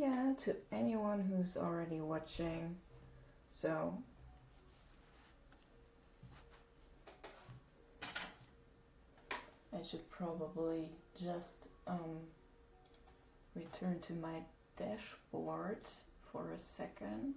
yeah, to anyone who's already watching. So I should probably just return to my dashboard for a second.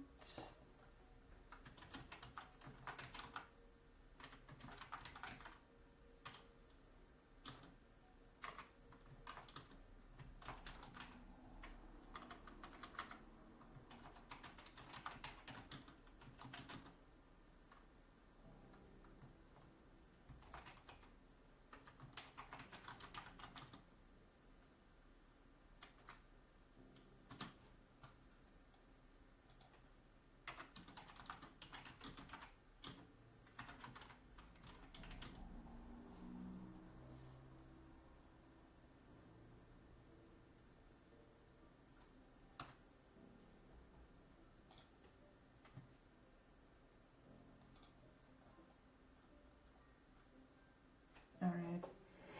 All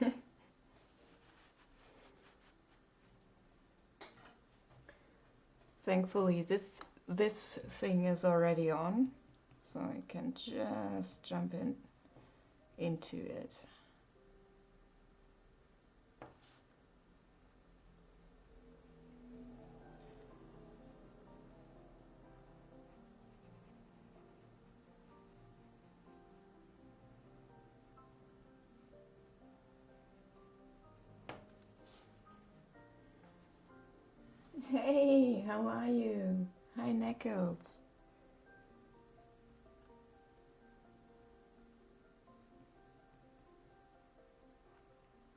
right. Thankfully, this thing is already on, so I can just jump into it. Hey, how are you? Hi, Neckles.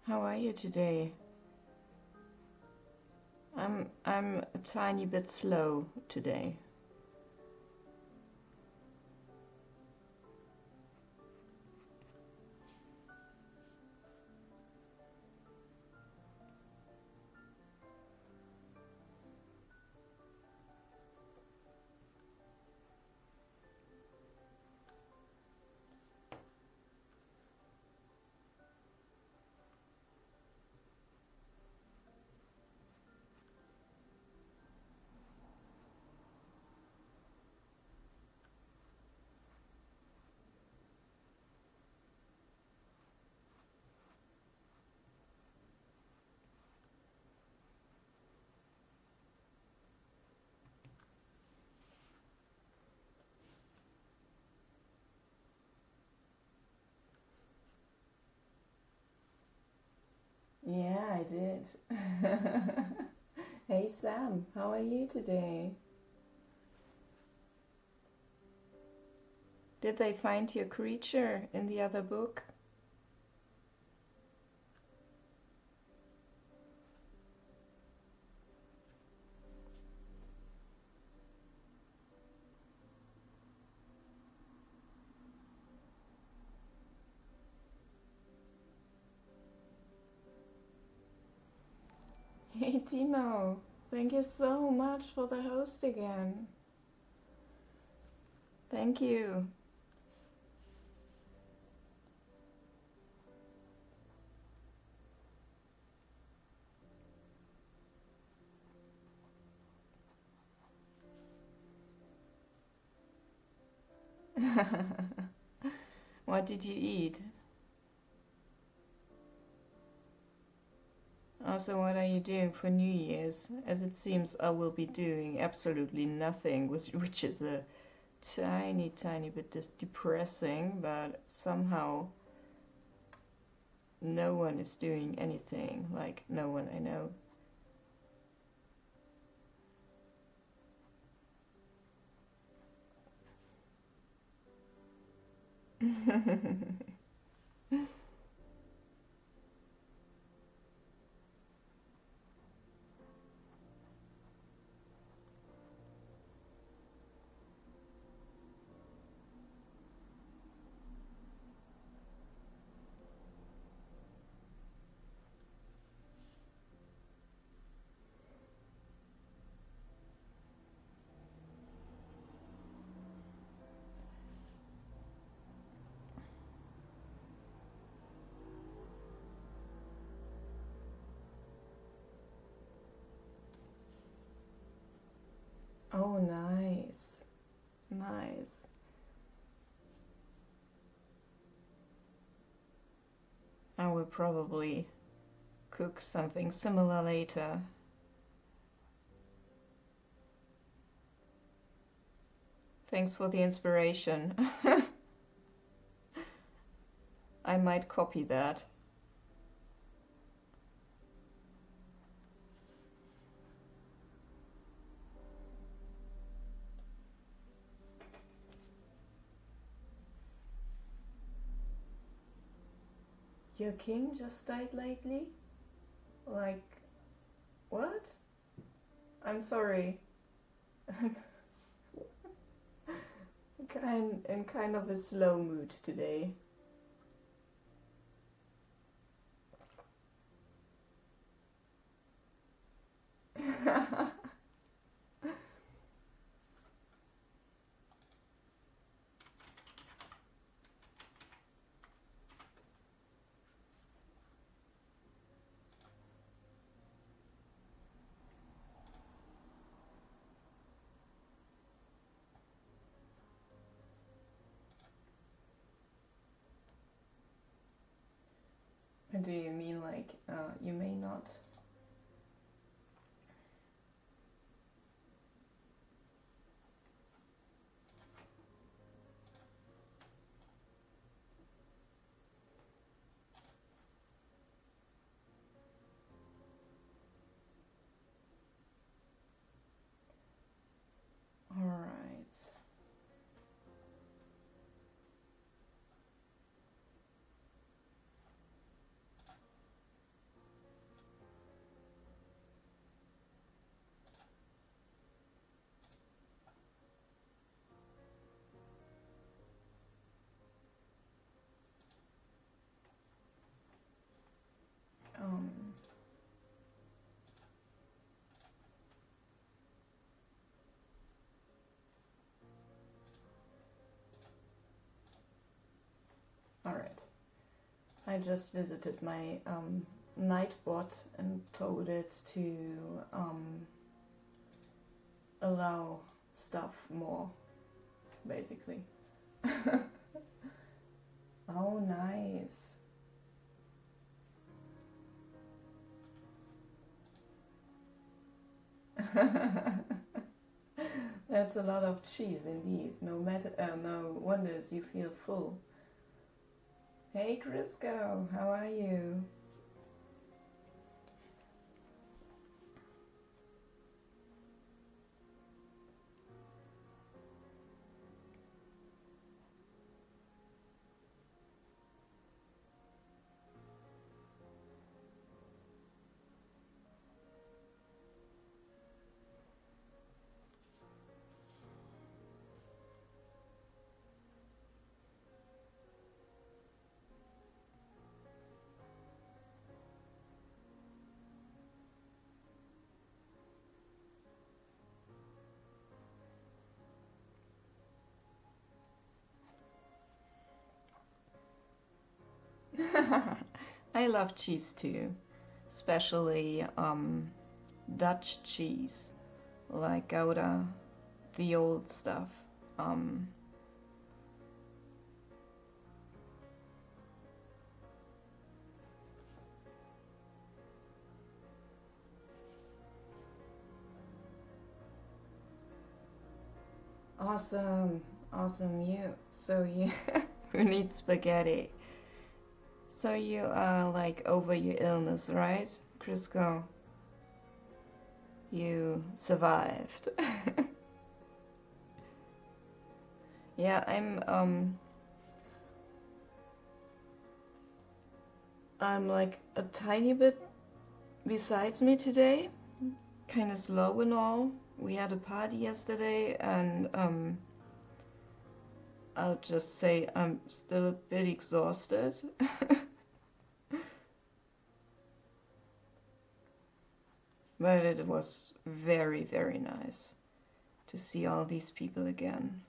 How are you today? I'm a tiny bit slow today. Yeah, I did. Hey Sam, how are you today? Did they find your creature in the other book? Hey Timo, thank you so much for the host again. Thank you. What did you eat? Also, what are you doing for New Year's? As it seems I will be doing absolutely nothing, which is a tiny bit depressing, but somehow no one is doing anything, like no one I know. probably cook something similar later. Thanks for the inspiration. I might copy that. Your king just died lately? Like, what? I'm sorry. In kind of a slow mood today. And do you mean like you may not? All right. Um, all right. I just visited my Nightbot and told it to allow stuff more, basically. Oh, nice. That's a lot of cheese indeed. No wonders you feel full. Hey Crisco, how are you? I love cheese too, especially Dutch cheese, like Gouda, the old stuff. Um, awesome, awesome. You who needs spaghetti? So you are like over your illness, right, Crisco? You survived. Yeah, I'm like a tiny bit besides me today, kind of slow and all. We had a party yesterday, and I'll just say I'm still a bit exhausted. But it was very, very nice to see all these people again.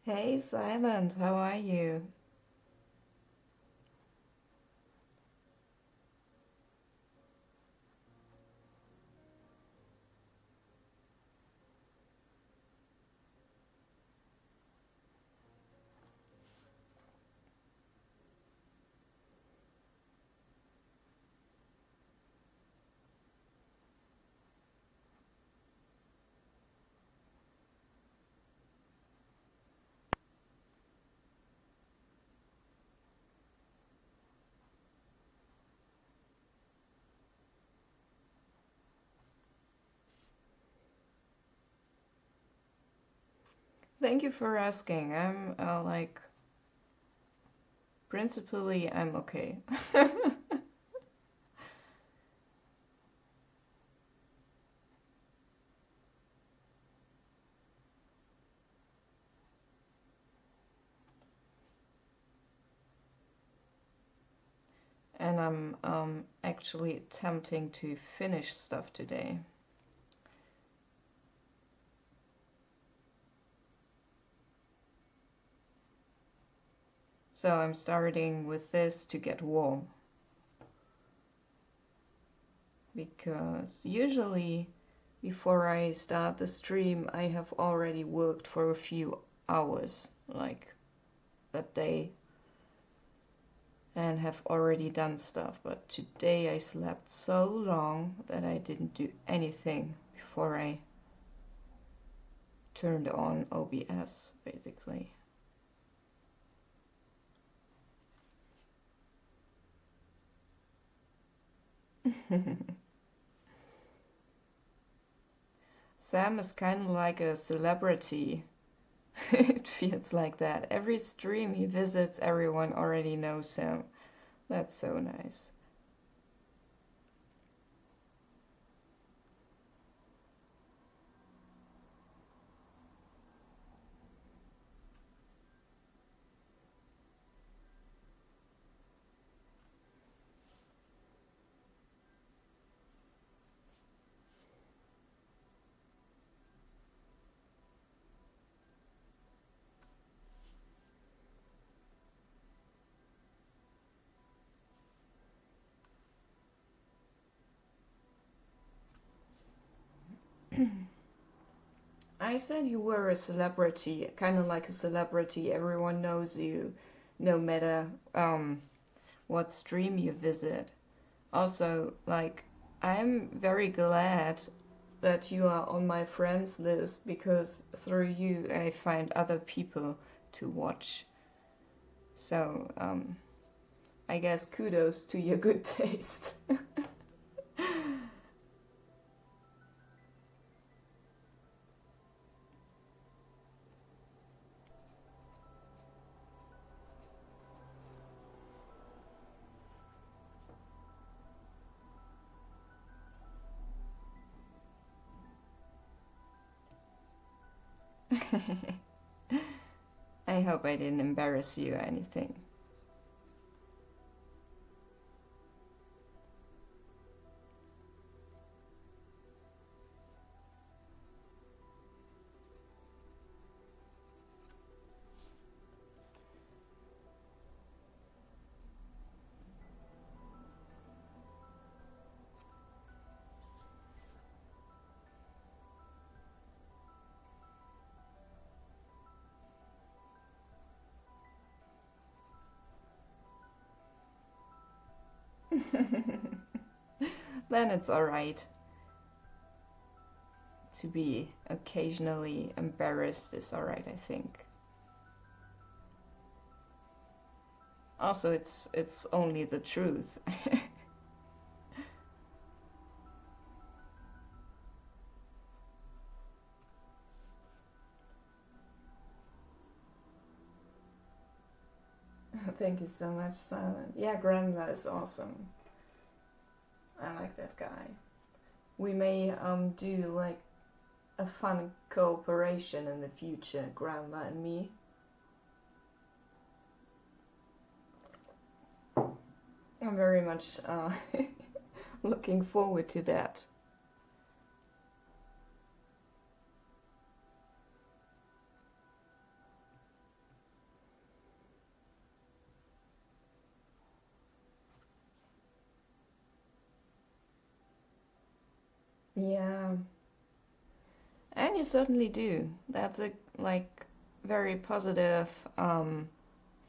Hey, Silent, how are you? Thank you for asking. I'm like, principally, I'm okay. And I'm actually attempting to finish stuff today. So I'm starting with this to get warm. Because usually before I start the stream, I have already worked for a few hours, like that day, and have already done stuff. But today I slept so long that I didn't do anything before I turned on OBS, basically. Sam is kind of like a celebrity. It feels like that. Every stream he visits, everyone already knows him. That's so nice. I said you were a celebrity, kind of like a celebrity. Everyone knows you, no matter what stream you visit. Also, like, I'm very glad that you are on my friends list because through you I find other people to watch. So, I guess kudos to your good taste. I hope I didn't embarrass you or anything. Then it's alright. To be occasionally embarrassed is alright, I think. Also, it's only the truth. Thank you so much, Silent. Yeah, Grandma is awesome. I like that guy. We may do like a fun cooperation in the future, Grandma and me. I'm very much looking forward to that. Yeah, and you certainly do. That's a like very positive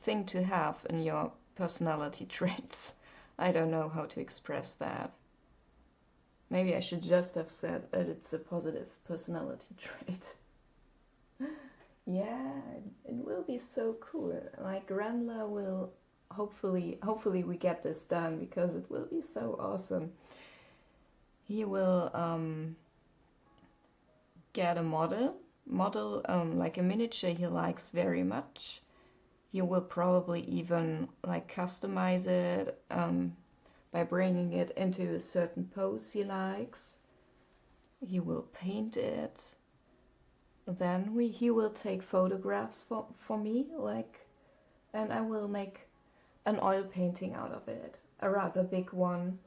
thing to have in your personality traits. I don't know how to express that. Maybe I should just have said that it's a positive personality trait. Yeah, it will be so cool. Like Grandla will hopefully we get this done because it will be so awesome. He will get a model model, like a miniature he likes very much. He will probably even like customize it by bringing it into a certain pose he likes. He will paint it. Then he will take photographs for me, like, and I will make an oil painting out of it, a rather big one,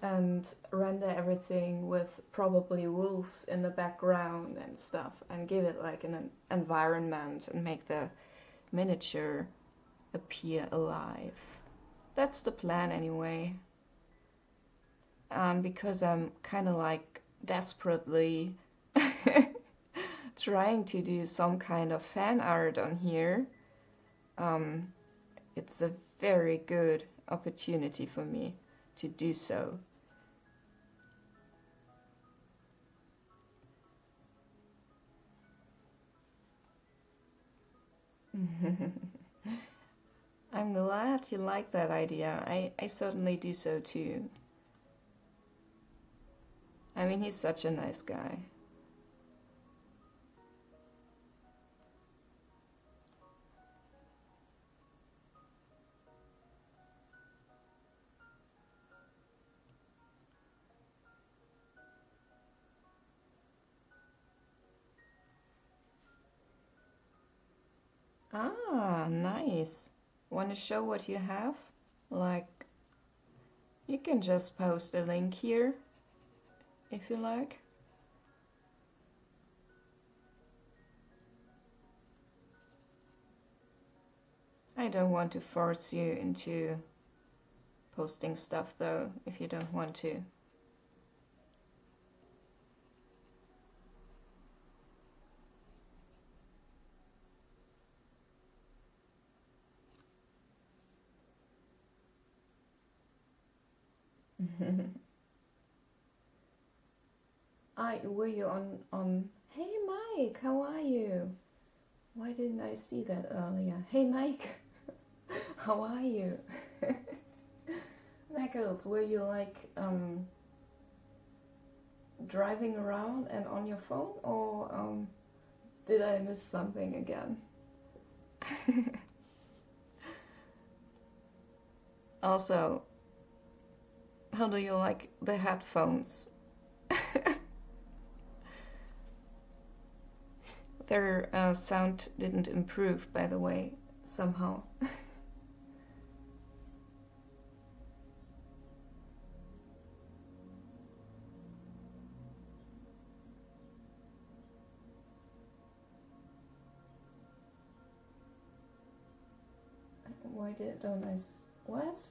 and render everything with probably wolves in the background and stuff, and give it like an environment and make the miniature appear alive. That's the plan anyway. And because I'm kind of like desperately trying to do some kind of fan art on here, it's a very good opportunity for me to do so. I'm glad you like that idea. I certainly do so too. I mean, he's such a nice guy. Ah, nice. Want to show what you have? Like, you can just post a link here if you like. I don't want to force you into posting stuff though, if you don't want to. Were you on... Hey Mike, how are you? Why didn't I see that earlier? Hey Mike, how are you? Knuckles, were you like driving around and on your phone, or did I miss something again? Also, how do you like the headphones? Their sound didn't improve, by the way, somehow. Why don't I... What?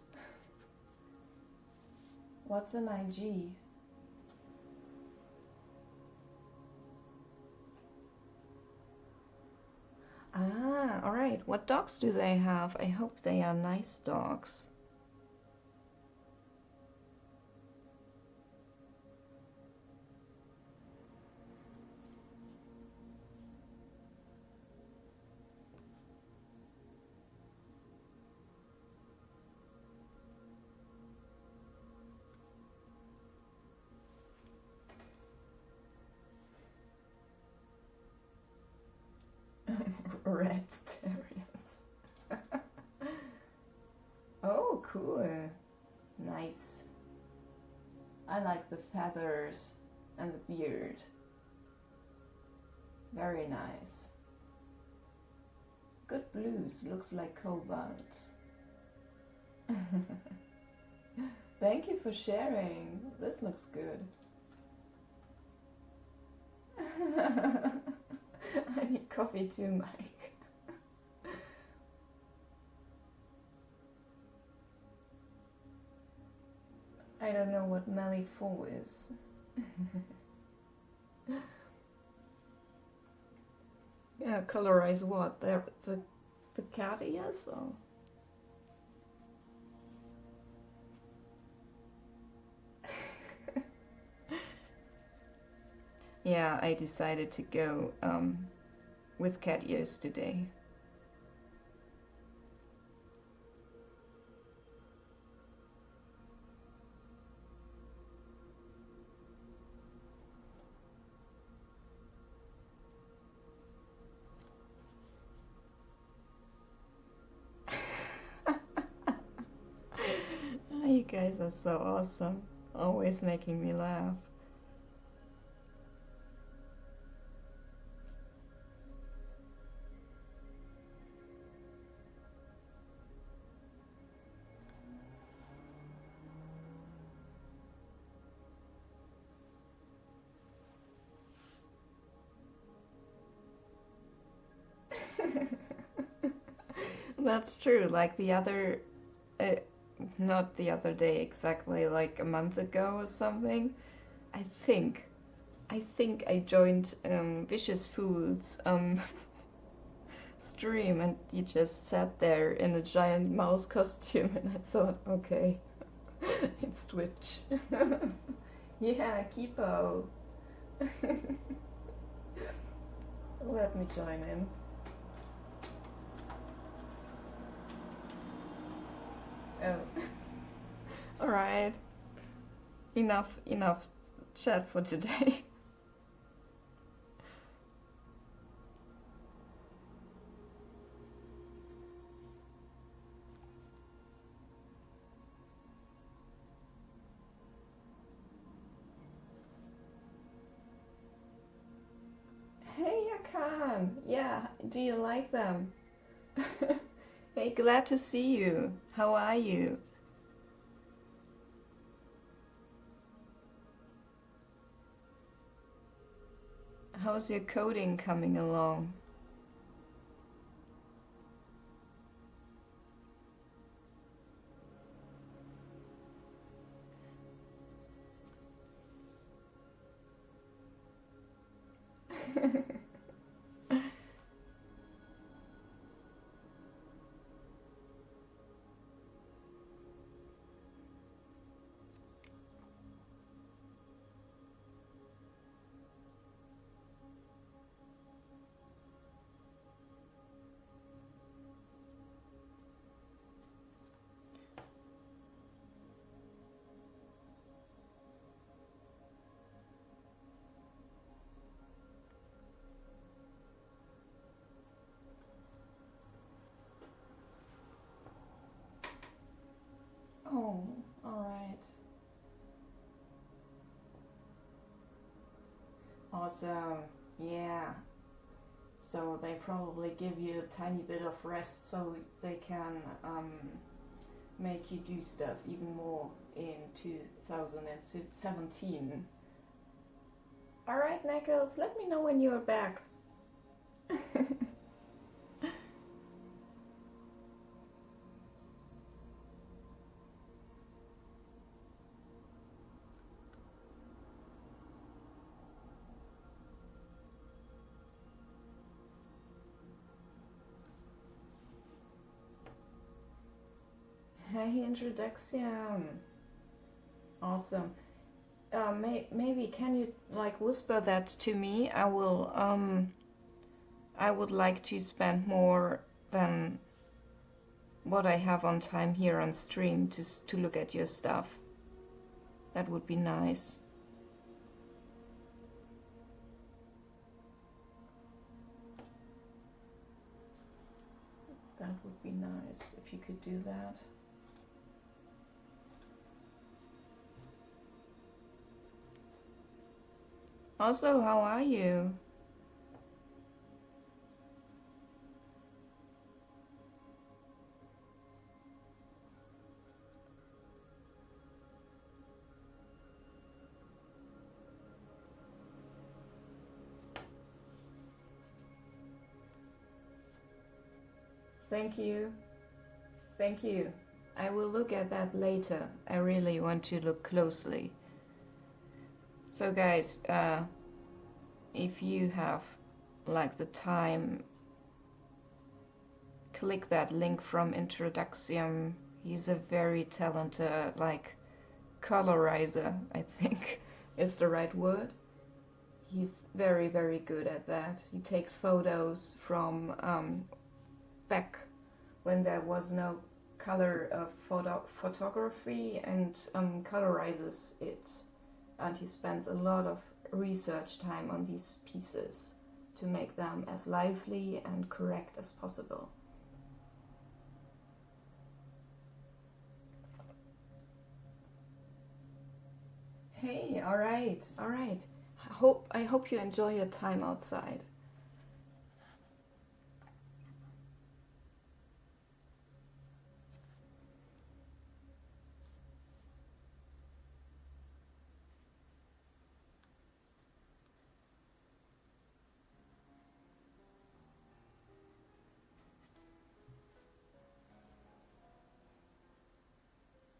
What's an IG? Ah, alright. What dogs do they have? I hope they are nice dogs. Red terriers. Oh, cool. Nice. I like the feathers and the beard. Very nice. Good blues, looks like cobalt. Thank you for sharing. This looks good. I need coffee too, Mike. I don't know what Melly 4 is. Yeah, colorize what? The cat ears? Or? Yeah, I decided to go with cat ears today. guys are so awesome, always making me laugh. That's true. Like the other, uh, not the other day exactly, like a month ago or something. I think, I think I joined Vicious Foods stream, and you just sat there in a giant mouse costume, and I thought, okay, it's Twitch. Yeah, Kipo. Let me join in. Oh. Alright. Enough chat for today. Hey, Akan. Yeah, do you like them? Hey, glad to see you. How are you? How's your coding coming along? Oh, alright. Awesome. Yeah. So they probably give you a tiny bit of rest so they can make you do stuff even more in 2017. Alright, Knuckles, let me know when you're back. Hey, introduction. Awesome. Maybe can you like whisper that to me? I will. I would like to spend more than what I have on time here on stream to look at your stuff. That would be nice. That would be nice if you could do that. Also, how are you? Thank you. Thank you. I will look at that later. I really want to look closely. So guys, if you have like the time, click that link from Introduction. He's a very talented like colorizer, I think is the right word. He's very, very good at that. He takes photos from back when there was no color photography and colorizes it. And he spends a lot of research time on these pieces to make them as lively and correct as possible. Hey, all right, all right. I hope you enjoy your time outside.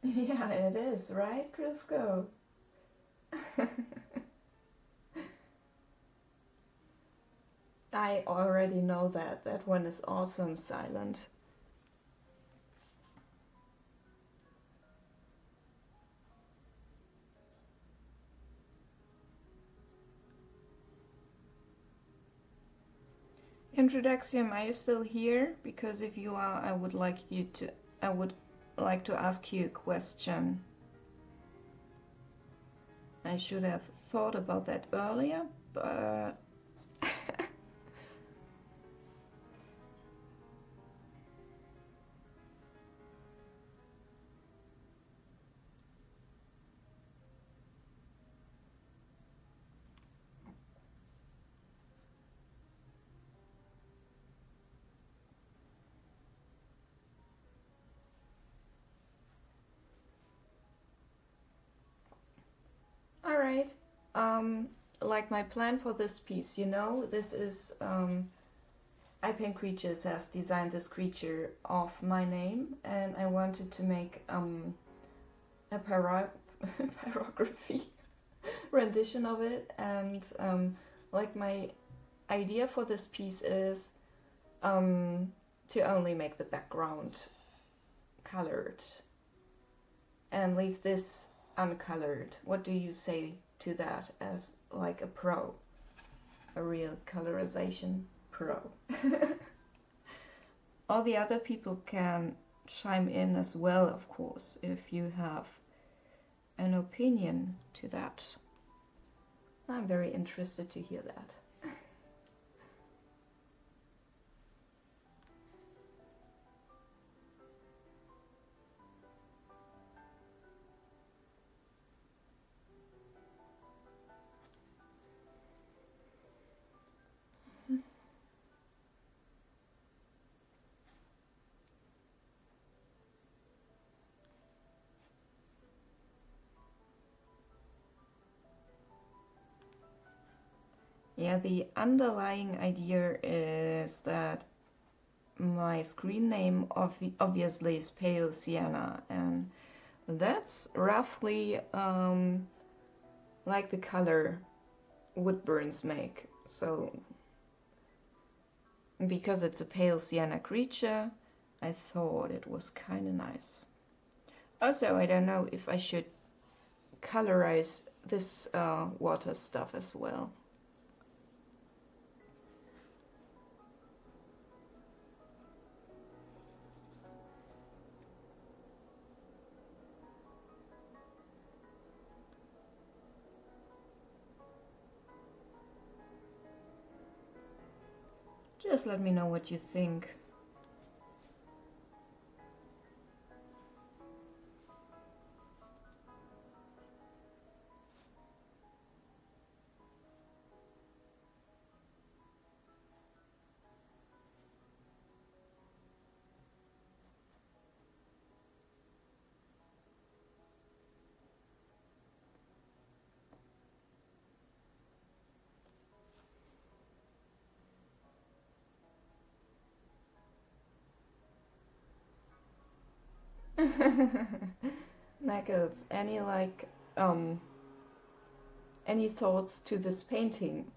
Yeah, it is, right, Crisco? I already know that. That one is awesome, Silent. Introduction, are you still here? Because if you are, I would like to ask you a question. I should have thought about that earlier, but all right. Um, like my plan for this piece, this is I Paint Creatures has designed this creature of my name, and I wanted to make a pyrography rendition of it, and like my idea for this piece is to only make the background colored and leave this uncolored. What do you say to that as like a pro, a real colorization pro? All the other people can chime in as well, of course, if you have an opinion to that. I'm very interested to hear that. Yeah, the underlying idea is that my screen name obviously is PaleSienna, and that's roughly like the color wood burns make. So because it's a pale sienna creature, I thought it was kind of nice. Also, I don't know if I should colorize this water stuff as well. Just let me know what you think. Knuckles, any thoughts to this painting?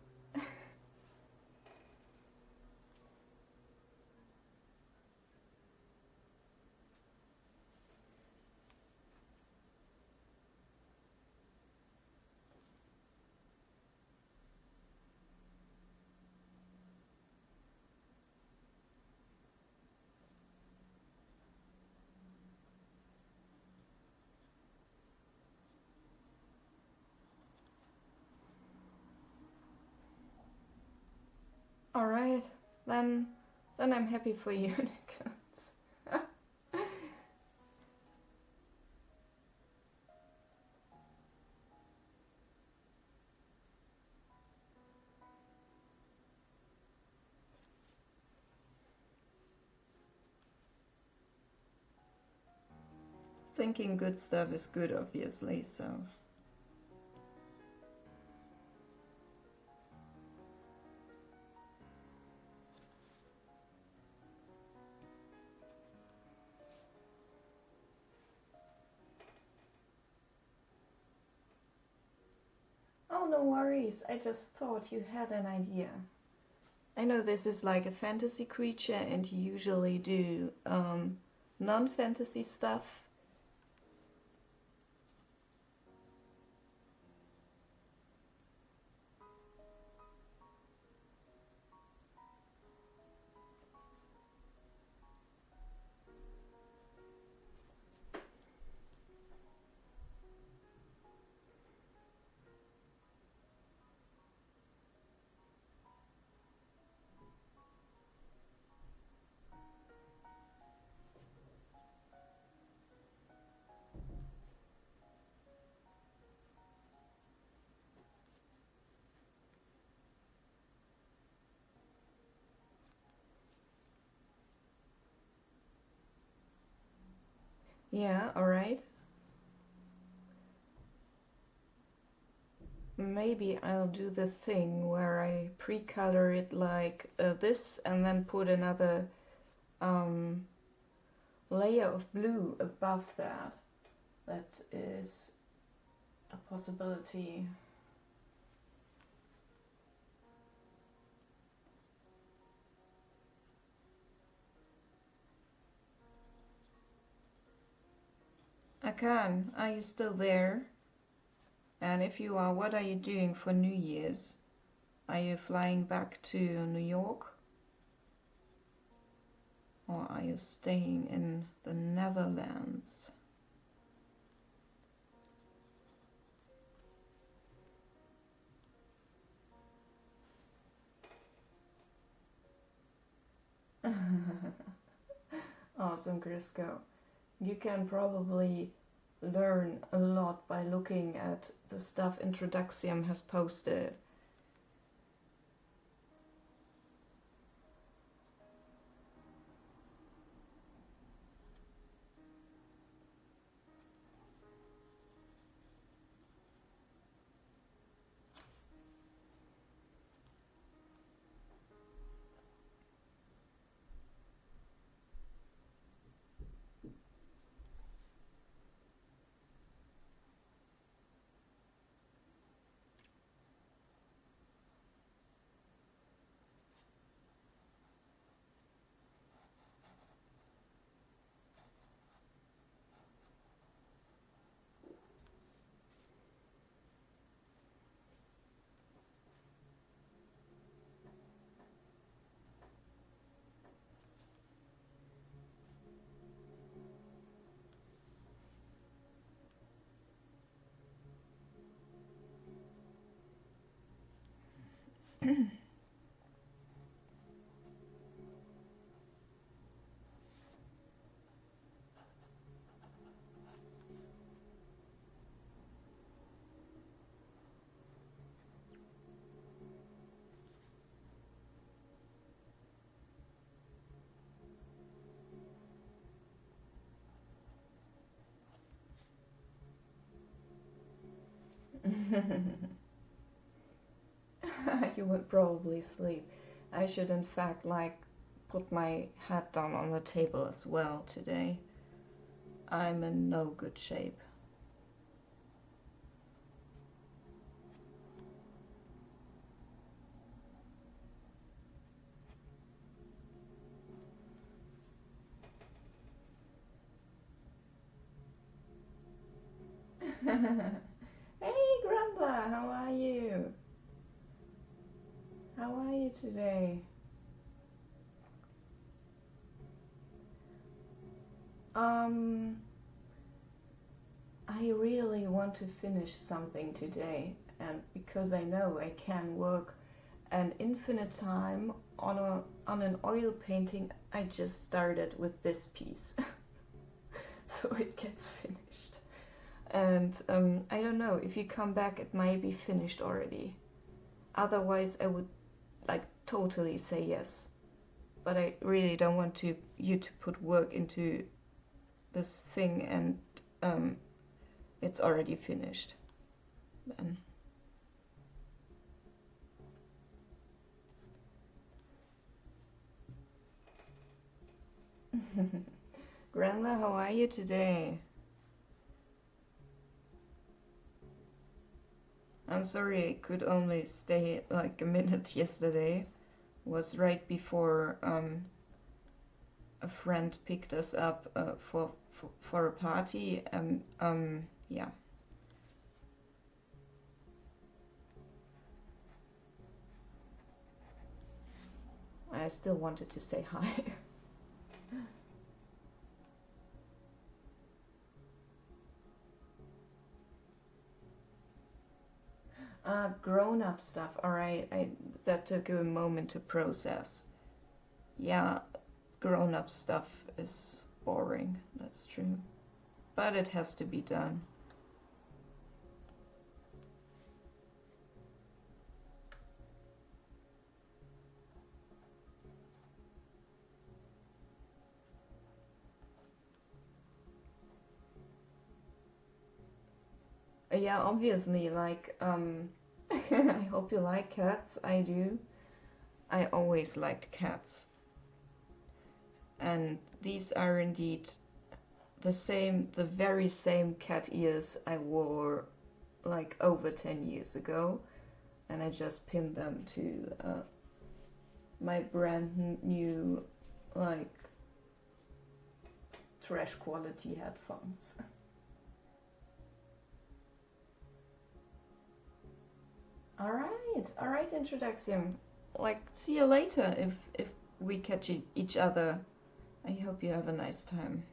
All right, then I'm happy for you, Knuckles. thinking good stuff is good, obviously, so. Oh, no worries. I just thought you had an idea. I know this is like a fantasy creature and you usually do non-fantasy stuff. Yeah, alright. Maybe I'll do the thing where I pre-color it like this and then put another layer of blue above that. That is a possibility. I can. Are you still there? And if you are, what are you doing for New Year's? Are you flying back to New York? Or are you staying in the Netherlands? Awesome, Crisco. You can probably learn a lot by looking at the stuff Introduxium has posted. You would probably sleep. I should in fact like put my hat down on the table as well today. I'm in no good shape. Hey Grandpa, how are you? How are you today? I really want to finish something today, and because I know I can work an infinite time on an oil painting, I just started with this piece. So it gets finished. And I don't know, if you come back it might be finished already. Otherwise I would like totally say yes. But I really don't want you to put work into this thing and it's already finished then. Grandma, how are you today? I'm sorry I could only stay like a minute yesterday. Was right before a friend picked us up for a party, and yeah. I still wanted to say hi. Grown-up stuff. Alright, that took a moment to process. Yeah, grown-up stuff is boring, that's true. But it has to be done. Yeah, obviously, like, I hope you like cats. I do. I always liked cats. And these are indeed the very same cat ears I wore like over 10 years ago. And I just pinned them to my brand new, like, trash quality headphones. All right, introduction. Like, see you later if we catch each other. I hope you have a nice time.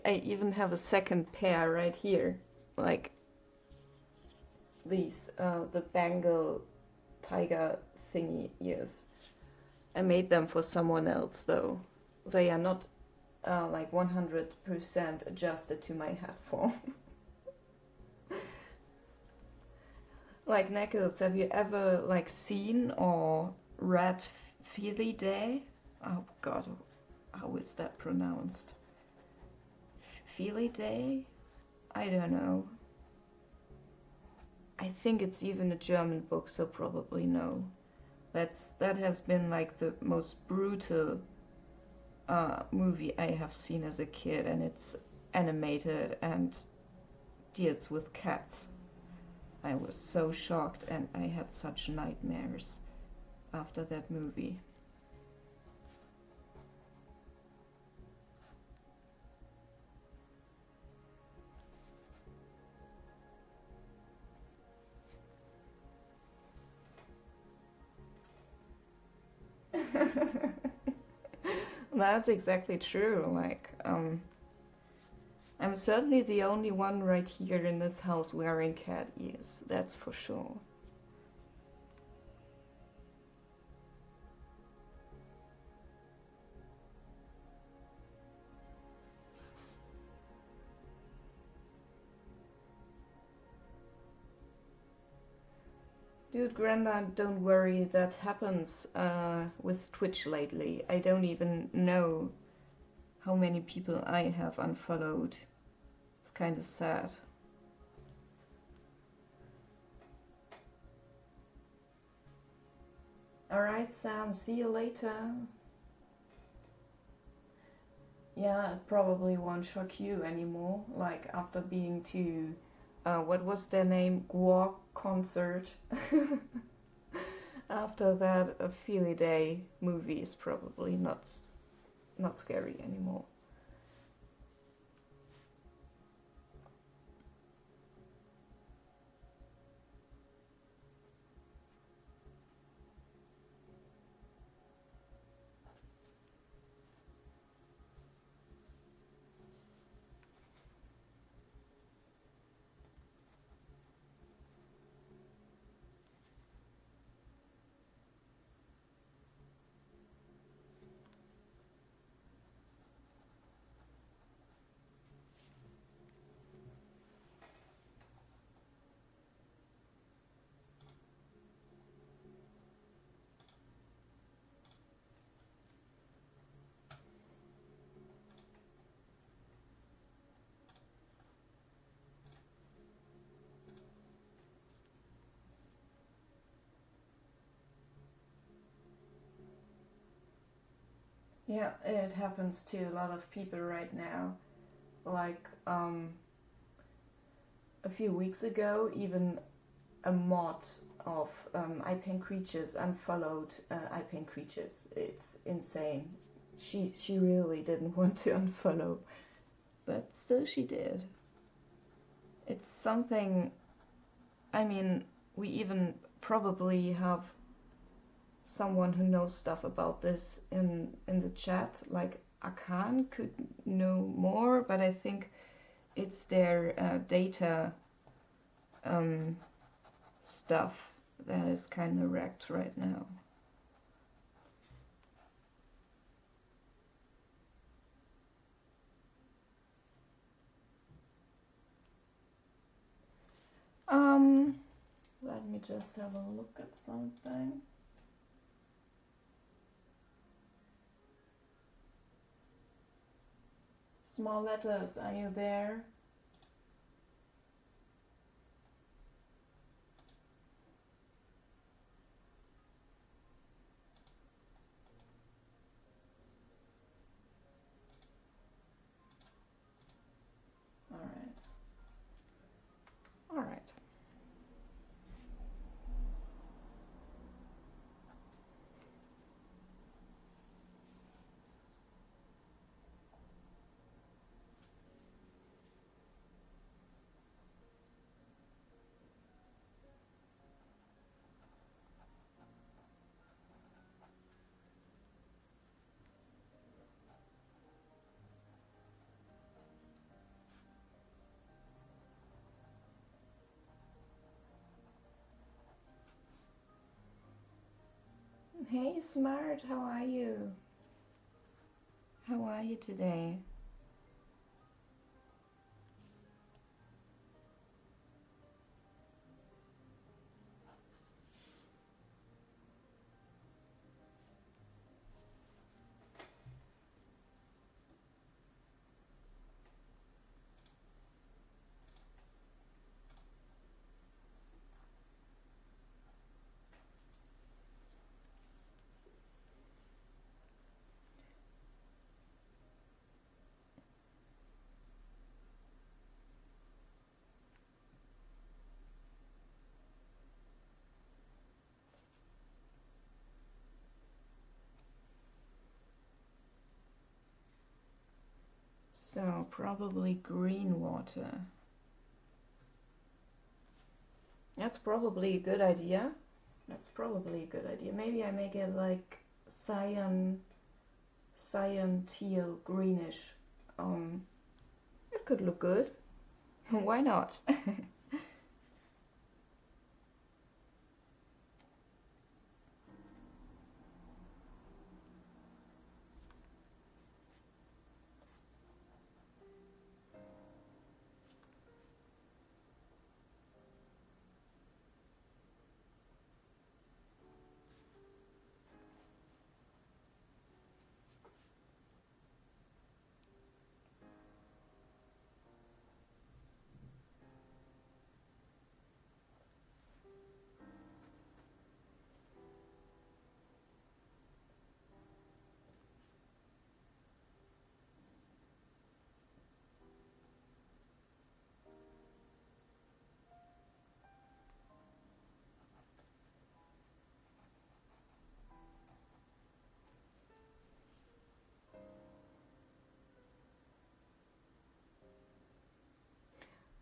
I even have a second pair right here, like these, the Bengal tiger thingy ears. I made them for someone else though. They are not like 100% adjusted to my head form. Like, Knuckles, have you ever like seen or read Feely Day? Oh god, how is that pronounced? Feely Day? I don't know. I think it's even a German book, so probably no. That has been like the most brutal movie I have seen as a kid, and it's animated and deals with cats. I was so shocked, and I had such nightmares after that movie. That's exactly true. Like, I'm certainly the only one right here in this house wearing cat ears, that's for sure. Dude, Grandad, don't worry, that happens with Twitch lately. I don't even know how many people I have unfollowed. It's kind of sad. Alright, Sam, see you later. Yeah, it probably won't shock you anymore. Like, after being to, what was their name? Guac concert. After that, a Feely Day movie is probably not scary anymore. Yeah, it happens to a lot of people right now. Like a few weeks ago, even a mod of I Paint Creatures unfollowed I Paint Creatures. It's insane. She really didn't want to unfollow, but still she did. It's something. I mean, we even probably have someone who knows stuff about this in the chat. Like Akan could know more, but I think it's their data stuff that is kind of wrecked right now. Let me just have a look at something. Small letters, are you there? All right. All right. Hey, Smart, how are you? How are you today? So, probably green water. That's probably a good idea. That's probably a good idea. Maybe I make it like cyan teal greenish. It could look good. Why not?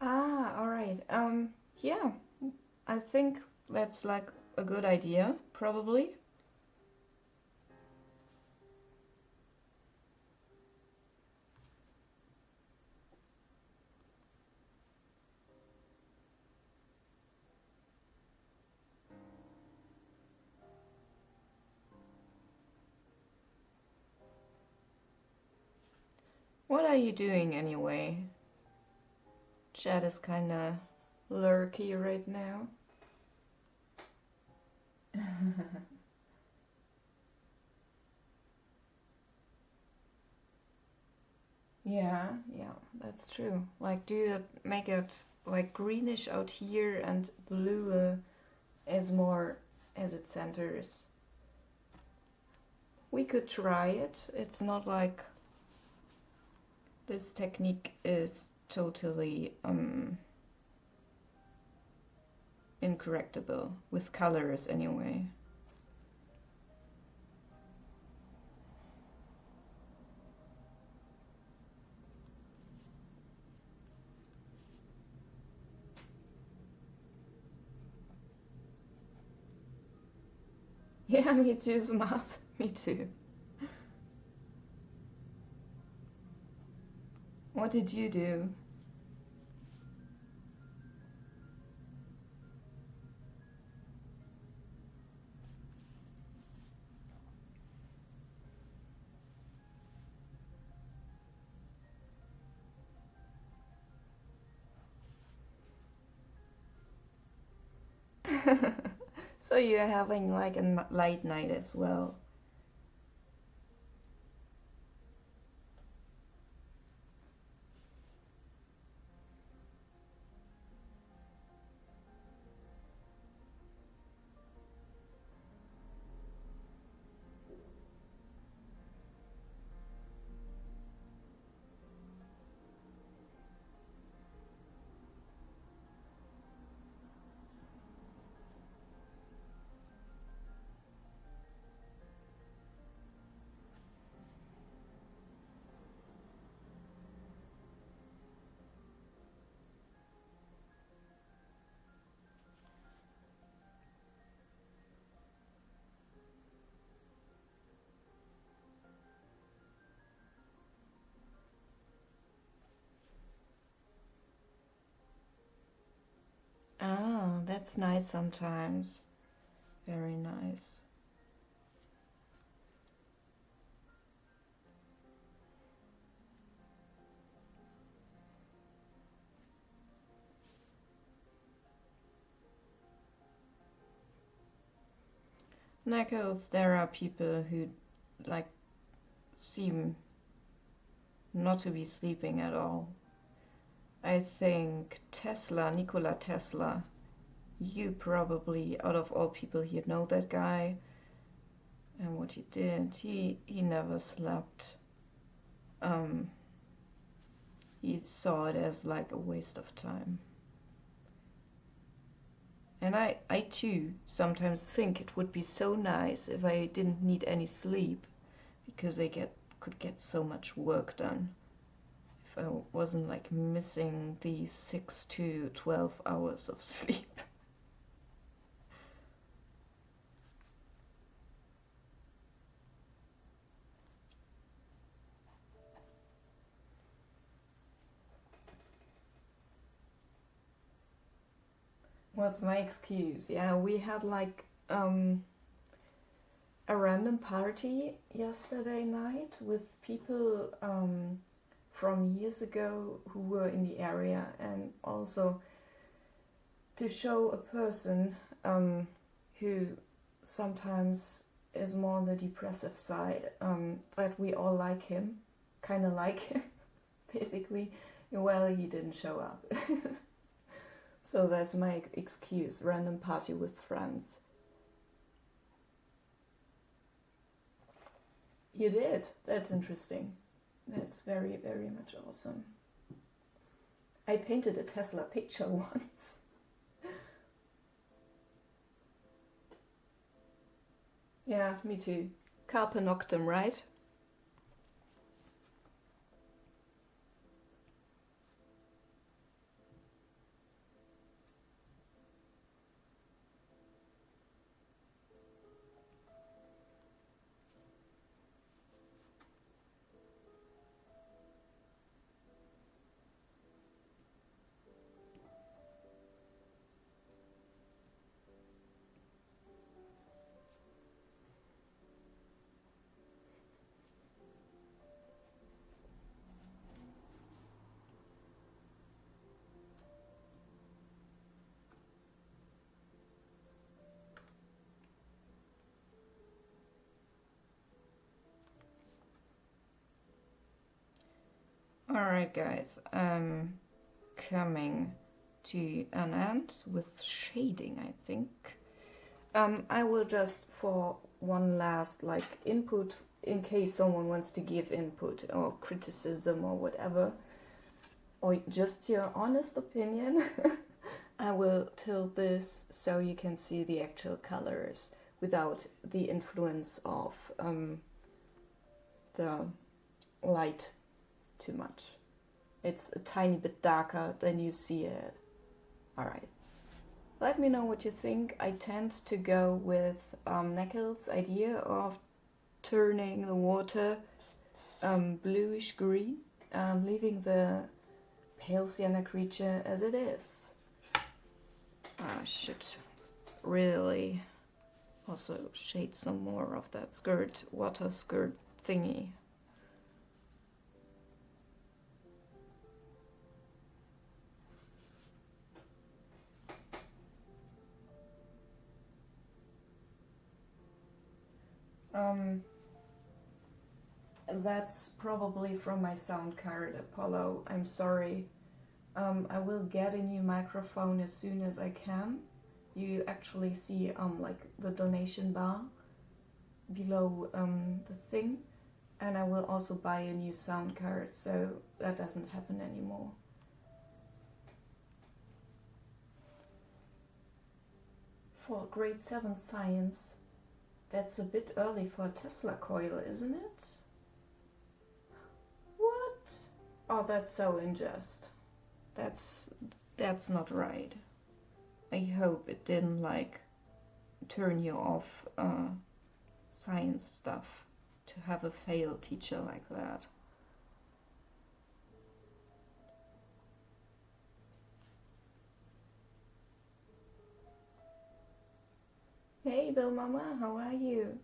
All right. Yeah, I think that's like a good idea, probably. What are you doing anyway? Chat is kinda lurky right now. Yeah, that's true. Like, do you make it like greenish out here and blue as more as it centers? We could try it. It's not like this technique is totally incorrectable with colors anyway. Yeah, me too, smart. Me too. What did you do? So you're having like a light night as well. Ah, that's nice sometimes. Very nice. Knuckles, there are people who like seem not to be sleeping at all. I think Nikola Tesla, you probably, out of all people, you know that guy and what he did. He never slept. He saw it as like a waste of time. And I too sometimes think it would be so nice if I didn't need any sleep, because I could get so much work done if I wasn't like missing these 6 to 12 hours of sleep. What's my excuse? Yeah, we had like a random party yesterday night with people from years ago who were in the area, and also to show a person who sometimes is more on the depressive side, but we all like him, kind of like him, basically. Well, he didn't show up. So that's my excuse, random party with friends. You did? That's interesting. That's very, very much awesome. I painted a Tesla picture once. Yeah, me too. Carpe noctem, right? Alright guys, I'm coming to an end with shading, I think. I will just, for one last like input in case someone wants to give input or criticism or whatever, or just your honest opinion. I will tilt this so you can see the actual colors without the influence of the light too much. It's a tiny bit darker than you see it. Alright. Let me know what you think. I tend to go with Neckel's idea of turning the water bluish green and leaving the pale sienna creature as it is. I should really also shade some more of that skirt, water skirt thingy. That's probably from my sound card, Apollo. I'm sorry. I will get a new microphone as soon as I can. You actually see like the donation bar below the thing, and I will also buy a new sound card, so that doesn't happen anymore. For grade 7 science, that's a bit early for a Tesla coil, isn't it? What? Oh, that's so unjust. That's not right. I hope it didn't like turn you off science stuff to have a fail teacher like that. Hey Bill Mama, how are you?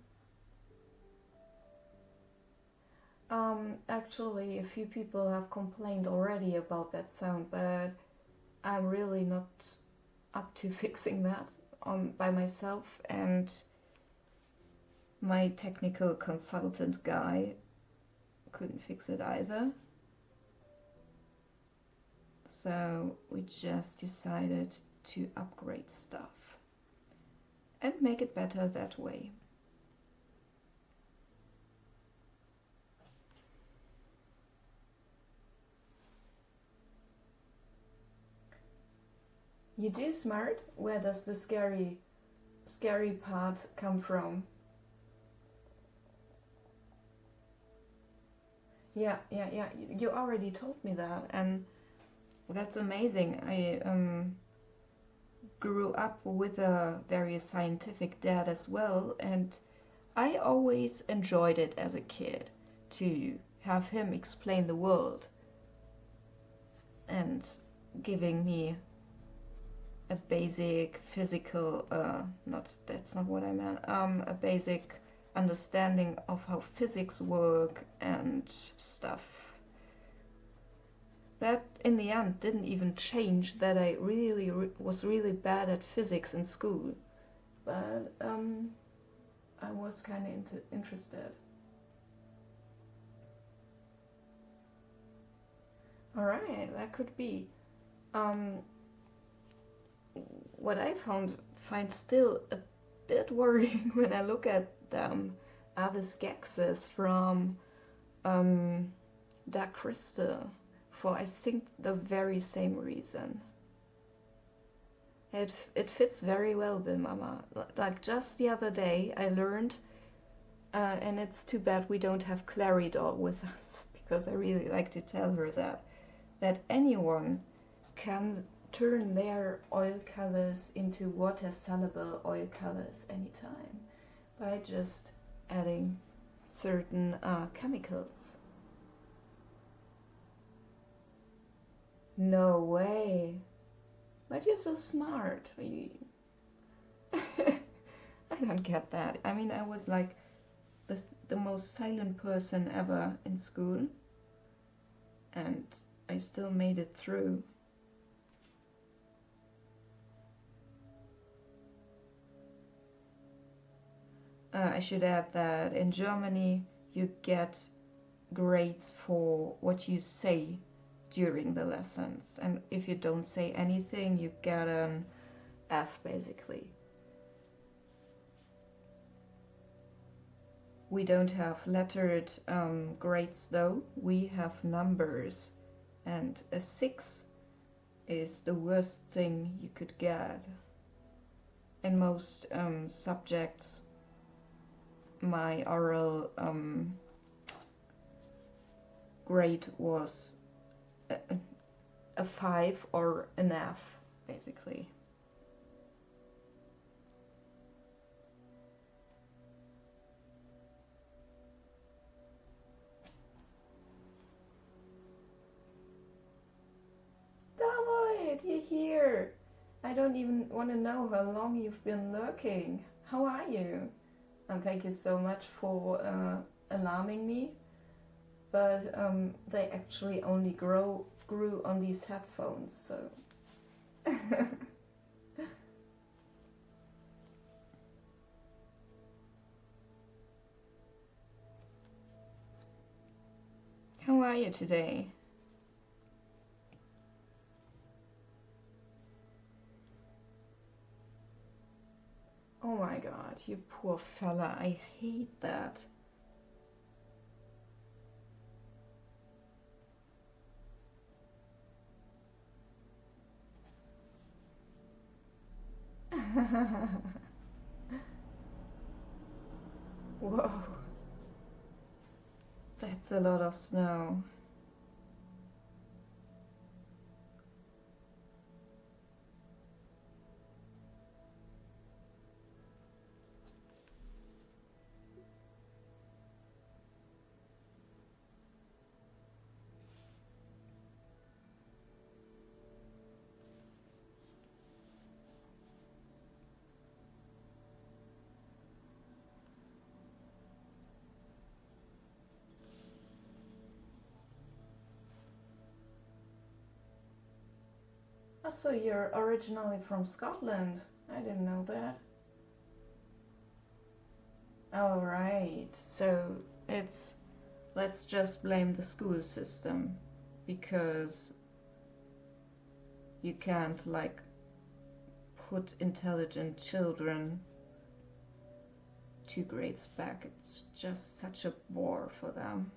Actually a few people have complained already about that sound, but I'm really not up to fixing that by myself, and my technical consultant guy couldn't fix it either. So we just decided to upgrade stuff and make it better that way. You do smart? Where does the scary part come from? Yeah, you already told me that, and that's amazing. I grew up with a very scientific dad as well, and I always enjoyed it as a kid to have him explain the world and giving me a basic physical, that's not what I meant, a basic understanding of how physics work and stuff. That in the end didn't even change that I was really bad at physics in school, but I was kind of interested. Alright, that could be. What I find still a bit worrying when I look at them are the skexes from Dark Crystal, for I think the very same reason. It fits very well, Bill Mama. Like just the other day I learned, and it's too bad we don't have Claridor with us, because I really like to tell her that anyone can turn their oil colors into water-soluble oil colors anytime by just adding certain chemicals. No way! But you're so smart. I don't get that. I mean, I was like the most silent person ever in school, and I still made it through. I should add that in Germany you get grades for what you say during the lessons, and if you don't say anything you get an F basically. We don't have lettered grades though, we have numbers, and a 6 is the worst thing you could get. In most subjects, my oral grade was a 5 or an F, basically. David, you're here! I don't even want to know how long you've been lurking. How are you? And thank you so much for alarming me. But they actually only grew on these headphones, so. How are you today? Oh my god, you poor fella, I hate that. Whoa. That's a lot of snow. Oh, so you're originally from Scotland? I didn't know that. All right, so let's just blame the school system, because you can't like put intelligent children 2 grades back. It's just such a bore for them.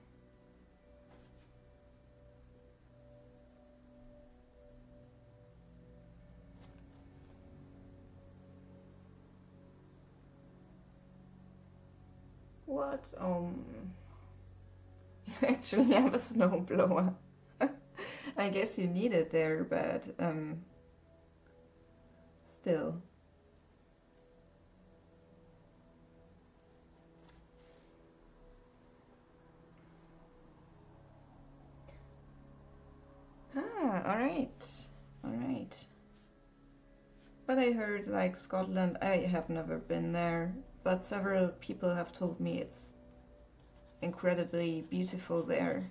What? You actually have a snowblower. I guess you need it there, but still. Ah, alright. But I heard like Scotland, I have never been there, but several people have told me it's incredibly beautiful there.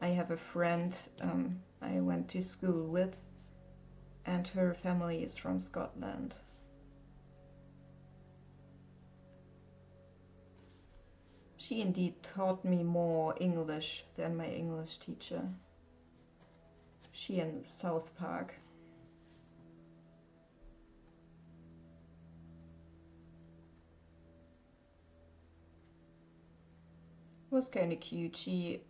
I have a friend I went to school with, and her family is from Scotland. She indeed taught me more English than my English teacher. She in South Park. It was kind of cute.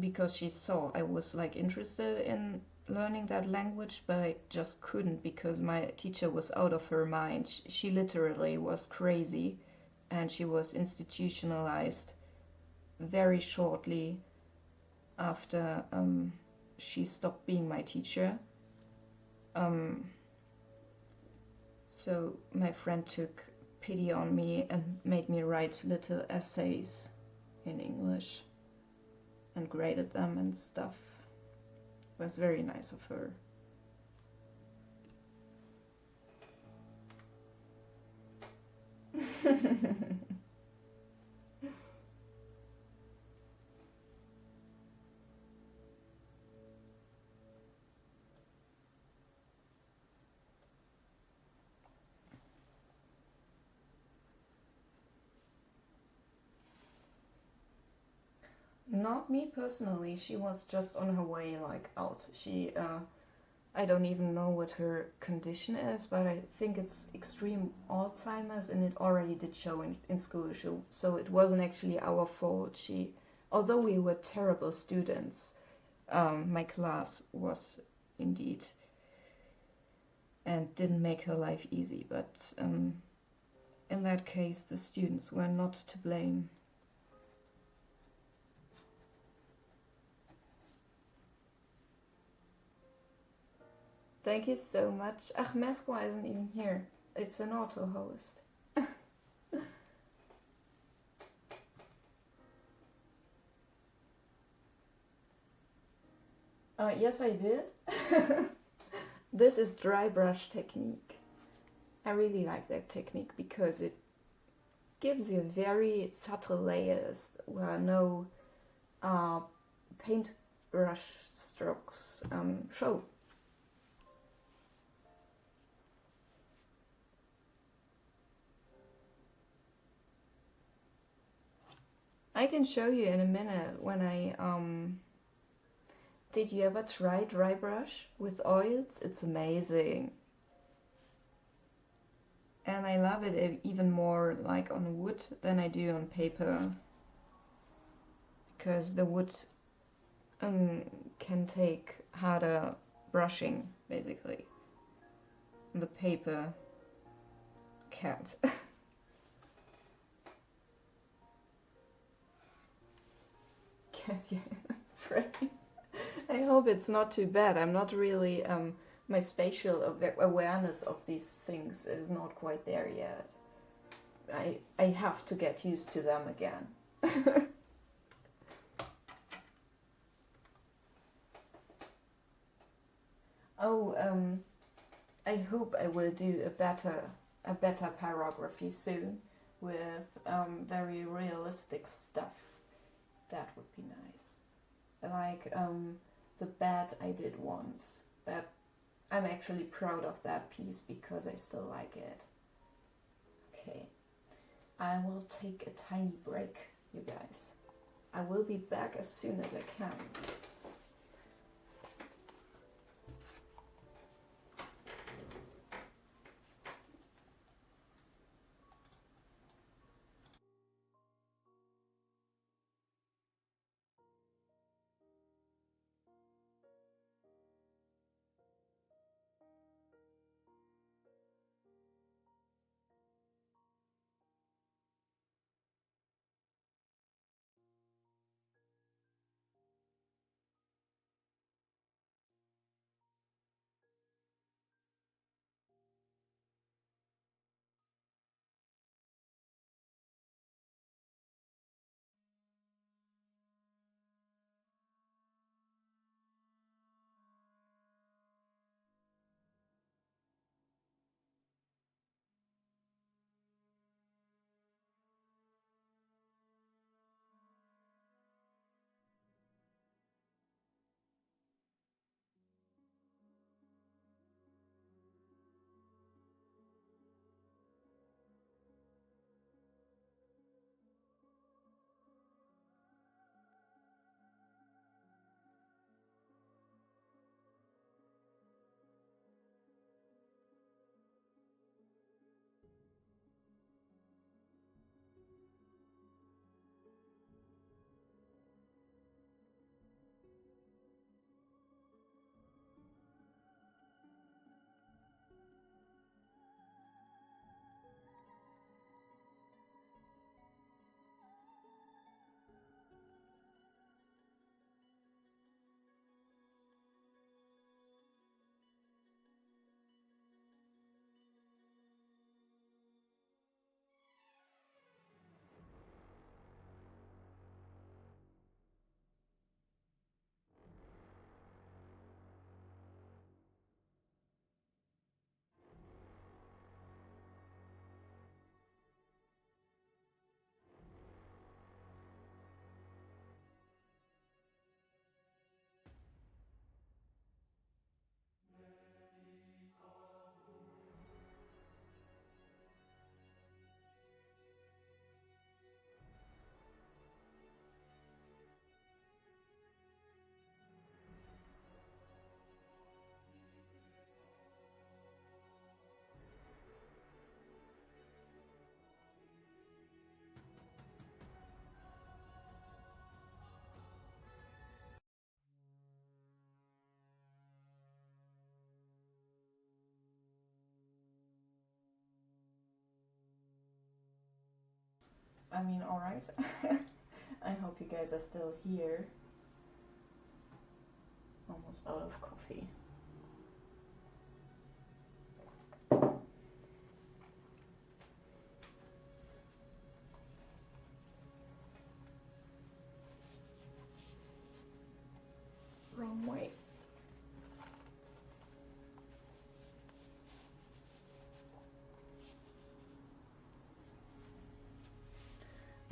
Because she saw I was like interested in learning that language, but I just couldn't because my teacher was out of her mind. She literally was crazy, and she was institutionalized very shortly after she stopped being my teacher. So my friend took pity on me and made me write little essays in English and graded them and stuff. It was very nice of her. Not me personally. She was just on her way like out. She I don't even know what her condition is, but I think it's extreme Alzheimer's, and it already did show in school. So it wasn't actually our fault. Although we were terrible students, my class was indeed, and didn't make her life easy. But in that case, the students were not to blame. Thank you so much. Ach, Mesqua isn't even here. It's an auto host. Yes, I did. This is dry brush technique. I really like that technique because it gives you very subtle layers where no paintbrush strokes show. I can show you in a minute when I did you ever try dry brush with oils? It's amazing. And I love it even more like on wood than I do on paper, because the wood can take harder brushing basically. The paper can't. Can't get frame. I hope it's not too bad. I'm not really my spatial awareness of these things is not quite there yet. I have to get used to them again. Oh, I hope I will do a better pyrography soon with very realistic stuff. That would be nice. Like the bed I did once. That I'm actually proud of that piece because I still like it. Okay, I will take a tiny break, you guys. I will be back as soon as I can. I mean, alright. I hope you guys are still here. Almost out of coffee. Wrong way.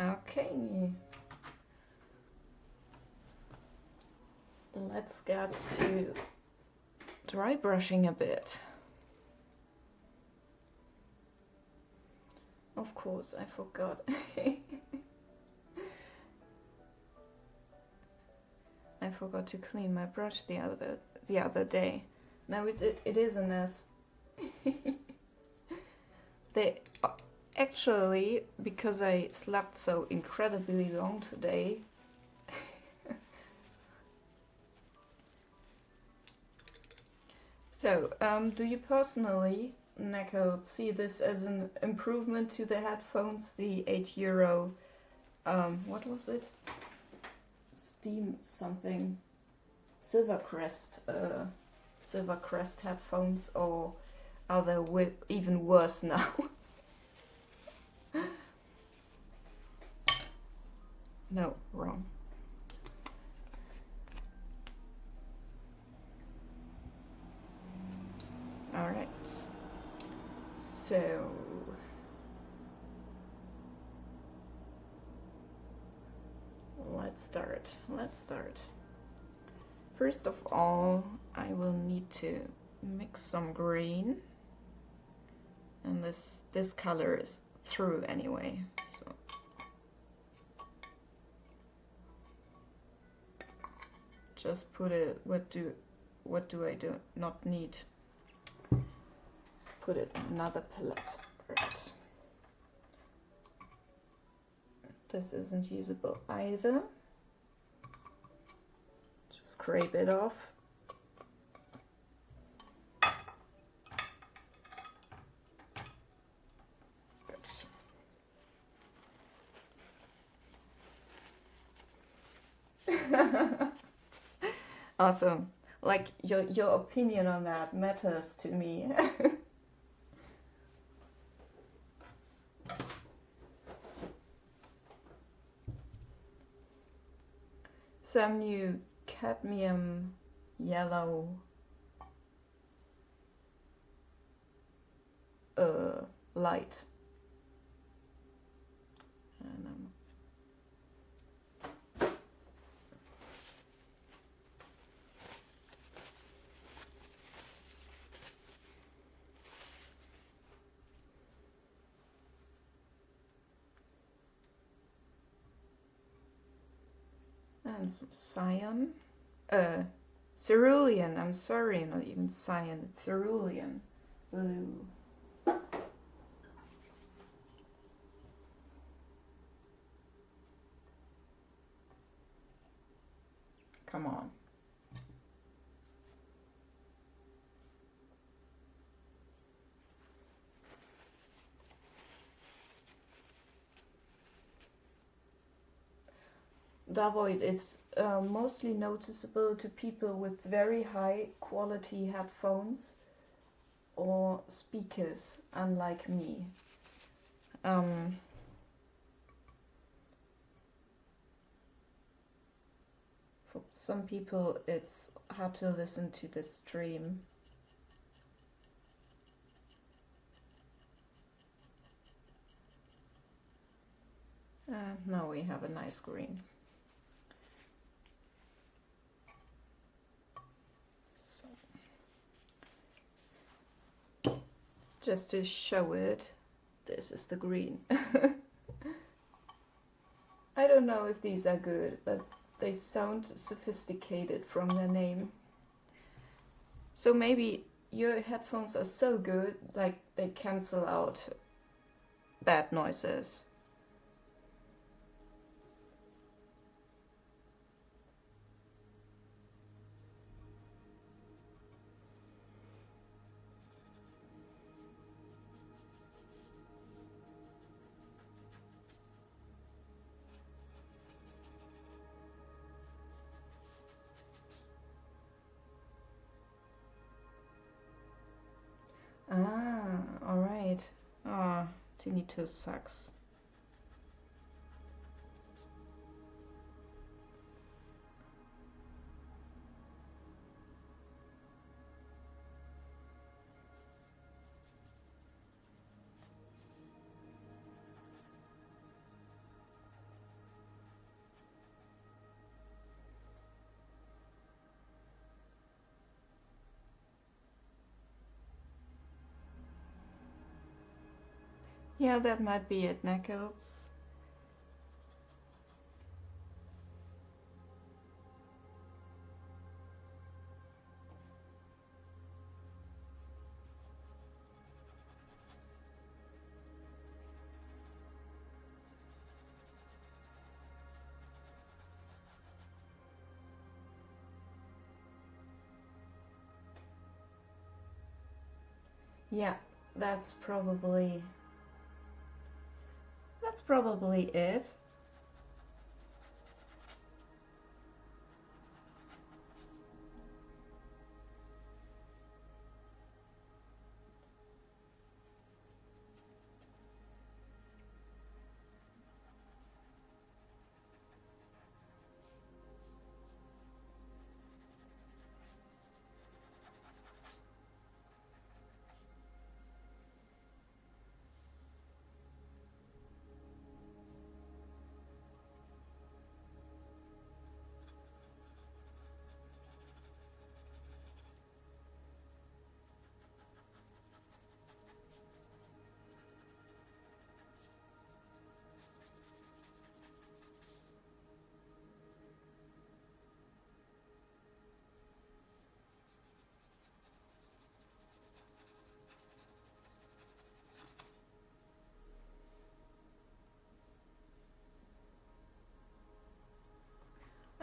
Okay. Let's get to dry brushing a bit. Of course, I forgot. I forgot to clean my brush the other day. Now it isn't as they actually, because I slept so incredibly long today. So, do you personally, Neko, see this as an improvement to the headphones, the €8, what was it? Steam something, Silvercrest headphones, or are they even worse now? No, wrong. Alright, so let's start. First of all, I will need to mix some green, and this color is through anyway, so just put it. What do I do not need? Put it on another palette. Right. This isn't usable either. Just scrape it off. Awesome. Like your opinion on that matters to me. Some new cadmium yellow light. And some cyan. Cerulean, I'm sorry, not even cyan, it's cerulean blue. Come on. Davoid, it's mostly noticeable to people with very high quality headphones or speakers, unlike me. For some people it's hard to listen to this stream. Now we have a nice green. Just to show it, this is the green. I don't know if these are good, but they sound sophisticated from their name. So maybe your headphones are so good, like they cancel out bad noises. Ah, tinnitus sucks. Yeah, that might be it, Knuckles. Yeah, that's probably it.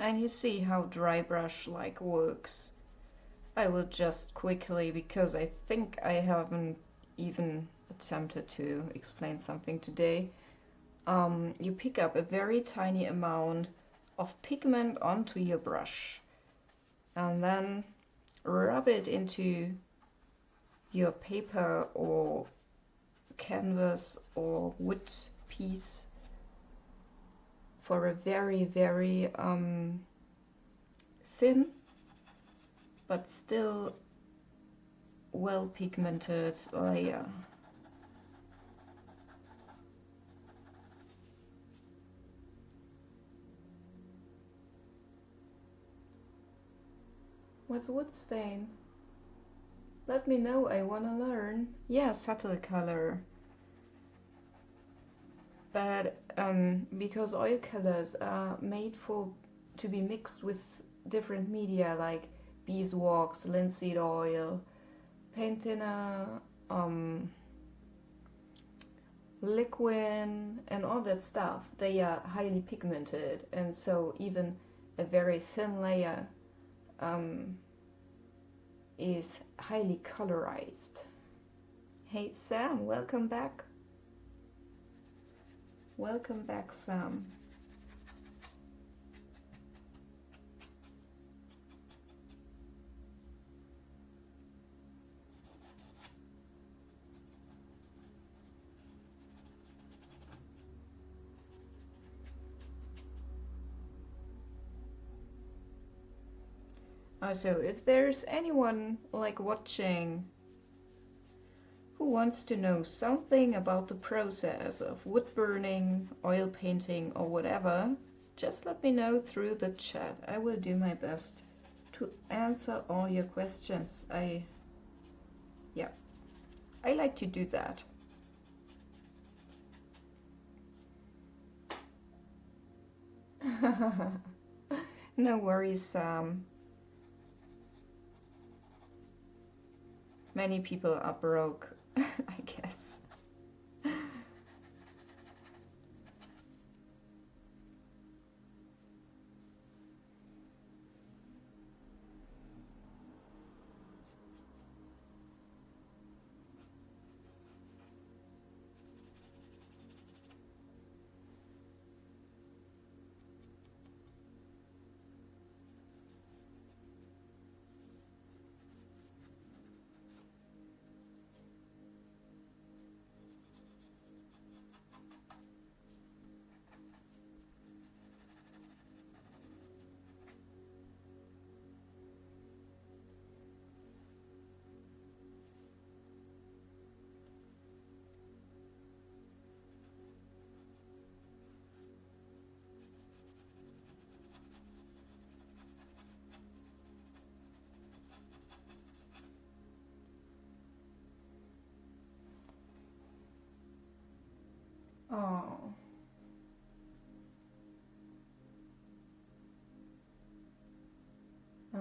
And you see how dry brush like works. I will just quickly, because I think I haven't even attempted to explain something today. You pick up a very tiny amount of pigment onto your brush and then rub it into your paper or canvas or wood piece for a very, very thin but still well pigmented layer. What's wood stain? Let me know, I wanna learn. Yeah, subtle color. But because oil colors are made to be mixed with different media like beeswax, linseed oil, paint thinner, liquid, and all that stuff, they are highly pigmented, and so even a very thin layer is highly colorized. Hey Sam, welcome back. Welcome back, Sam. Also, if there's anyone like watching who wants to know something about the process of wood burning, oil painting, or whatever, just let me know through the chat. I will do my best to answer all your questions. I like to do that. No worries, Sam. Many people are broke, I guess.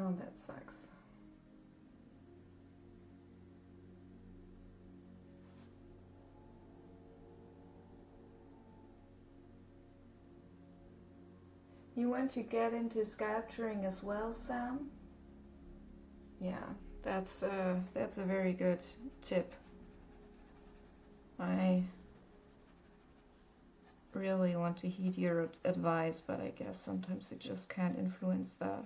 Oh, that sucks. You want to get into sculpturing as well, Sam? Yeah, that's a very good tip. I really want to heed your advice, but I guess sometimes you just can't influence that.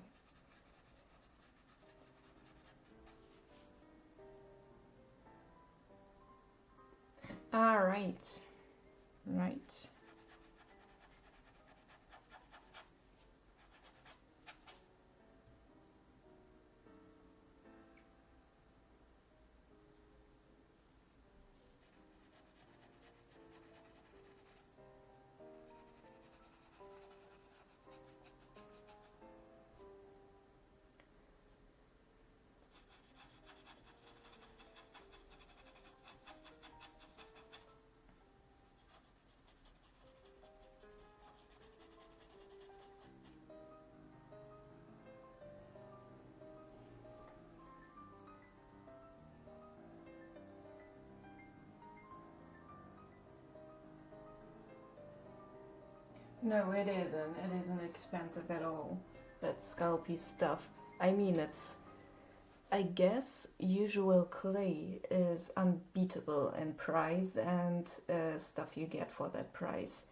All right. Right. No, it isn't. It isn't expensive at all. That scalpy stuff. I mean, it's... I guess usual clay is unbeatable in price and stuff you get for that price.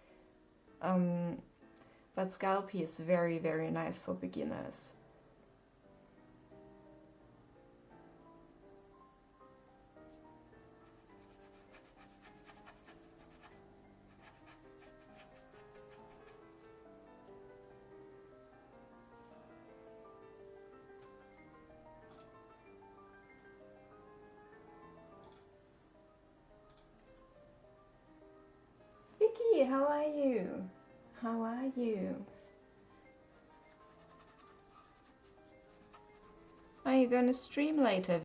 But scalpy is very, very nice for beginners. Vicky, how are you? How are you? Are you gonna stream later,